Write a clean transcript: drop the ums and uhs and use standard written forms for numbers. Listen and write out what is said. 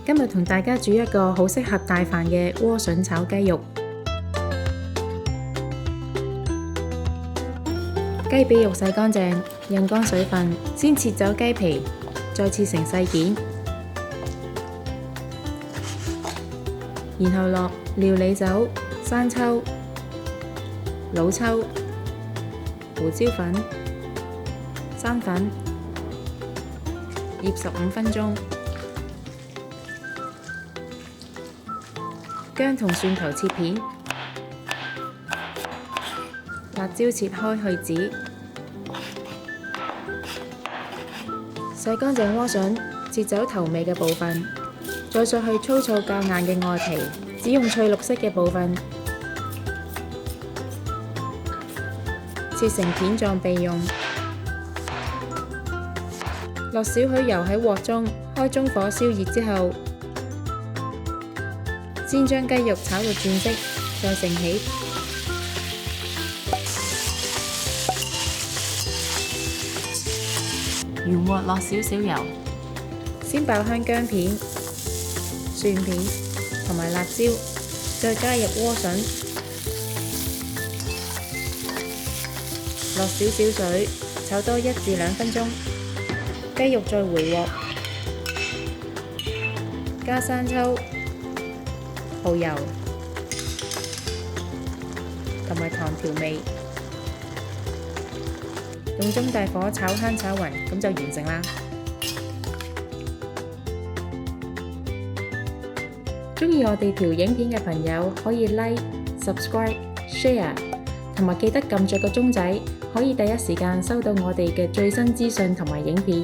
今日同大家煮一個好適合帶飯嘅萵筍炒雞肉。雞髀肉洗乾淨，印乾水分，先切走雞皮，再切成細件，然後落料理酒、生抽、老抽、胡椒粉、生粉，醃15分鐘。薑同蒜頭切片，辣椒切開去籽，洗乾淨萵筍，切走頭尾嘅部分，再削去粗糙較硬嘅外皮，只用翠綠色嘅部分，切成片狀備用。落少許油喺鑊中，開中火燒熱之後，先將雞肉炒到轉色，再盛起。原鑊落少少油，先爆香薑片、蒜片同埋辣椒，再加入萵筍，落少少水，炒多1至2分鐘。雞肉再回鑊，加生抽、蠔油同埋糖調味，用中大火炒香炒勻，咁就完成啦。鍾意我哋條影片嘅朋友可以 like、subscribe、share， 同埋記得撳着個鐘仔，可以第一時間收到我哋嘅最新資訊同埋影片。